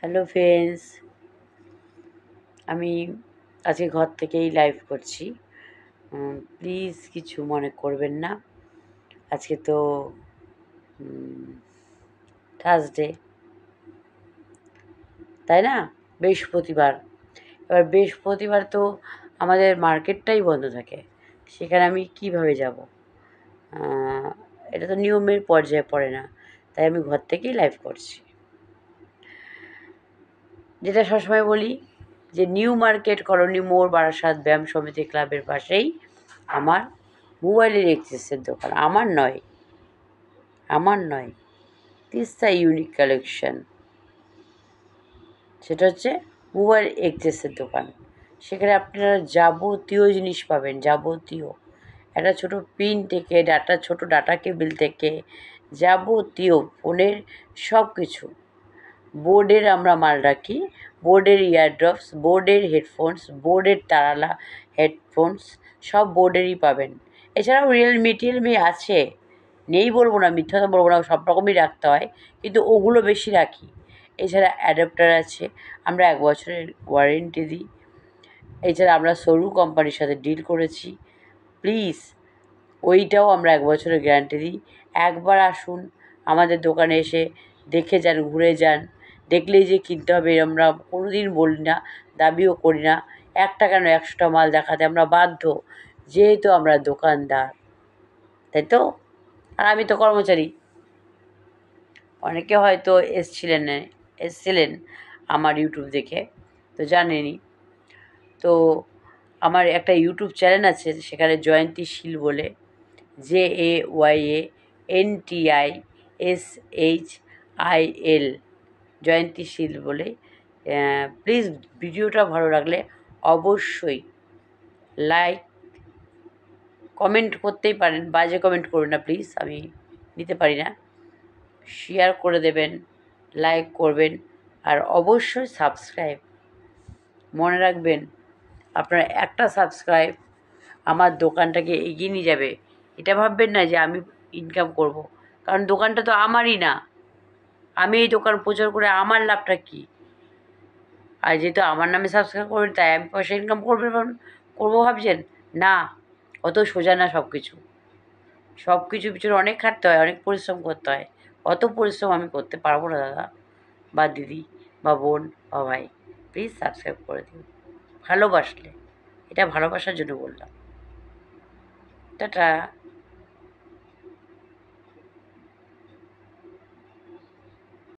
Hello friends, আমি আজকে ঘর থেকেই লাইভ করছি। প্লিজ কিছু মনে করবেন না। আজকে তো থার্সডে, তাই না? বৃহস্পতিবার। এবার বৃহস্পতিবার তো আমাদের মার্কেটটাই বন্ধ থাকে, সেখানে আমি কিভাবে যাব? এটা তো নিয়মের পর্যায়ে পড়ে না, তাই আমি ঘর থেকেই লাইভ করছি। যেটা সবসময় বলি যে নিউ মার্কেট কলোনি মোড় বারাসাত ব্যায়াম সমিতি ক্লাবের পাশেই আমার মোবাইলের এক্সেসের দোকান। আমার নয়, তিস্তা ইউনিক কালেকশন। সেটা হচ্ছে মোবাইল এক্সেসের দোকান। সেখানে আপনারা যাবতীয় জিনিস পাবেন, যাবতীয়। একটা ছোটো পিন থেকে ছোটো ডাটা কেবিল থেকে যাবতীয় ফোনের সব কিছু। বোর্ডের আমরা মাল রাখি, বোর্ডের ইয়ারড্রপস, বোর্ডের হেডফোনস, বোর্ডের তারালা হেডফোনস, সব বোর্ডেরই পাবেন। এছাড়াও রিয়েলমি আছে, নেই বলবো না, মিথ্যা তো বলবো না, সব রকমই রাখতে হয়, কিন্তু ওগুলো বেশি রাখি। এছাড়া অ্যাডাপ্টার আছে, আমরা 1 বছরের ওয়ারেন্টি দিই। এছাড়া আমরা সরু কোম্পানির সাথে ডিল করেছি, প্লিজ ওইটাও আমরা 1 বছরের গ্যারান্টি দিই। একবার আসুন আমাদের দোকানে, এসে দেখে যান, ঘুরে যান। দেখলেই যে কিনতে হবে আমরা কোনো দিন বলি না, দাবিও করি না। একটা কেন 100টা মাল দেখাতে আমরা বাধ্য, যেহেতু আমরা দোকানদার, তাই তো? আর আমি তো কর্মচারী। অনেকে হয়তো এসছিলেন আমার ইউটিউব দেখে, তো জানেনই। তো আমার একটা ইউটিউব চ্যানেল আছে, সেখানে জয়ন্তী শীল বলে, JAYANTISHIL, জয়ন্তী শীল বলে। প্লিজ ভিডিওটা ভালো লাগলে অবশ্যই লাইক কমেন্ট করতেই পারেন, বাজে কমেন্ট করবেন না প্লিজ, আমি নিতে পারি না। শেয়ার করে দেবেন, লাইক করবেন, আর অবশ্যই সাবস্ক্রাইব। মনে রাখবেন, আপনার একটা সাবস্ক্রাইব আমার দোকানটাকে এগিয়ে নিয়ে যাবে। এটা ভাববেন না যে আমি ইনকাম করব, কারণ দোকানটা তো আমারই না। আমি এই দোকান প্রচার করে আমার লাভটা কী? আর যেহেতু আমার নামে সাবস্ক্রাইব করবেন, তাই আমি পয়সা ইনকাম করবো ভাবছেন? না, অত সোজা না সব কিছু। সব কিছুর পিছনে অনেক খাটতে হয়, অনেক পরিশ্রম করতে হয়। অত পরিশ্রম আমি করতে পারবো না দাদা বা দিদি বা বোন বা ভাই। প্লিজ সাবস্ক্রাইব করে দিন ভালোবাসলে। এটা ভালোবাসার জন্য বললাম। টাটা।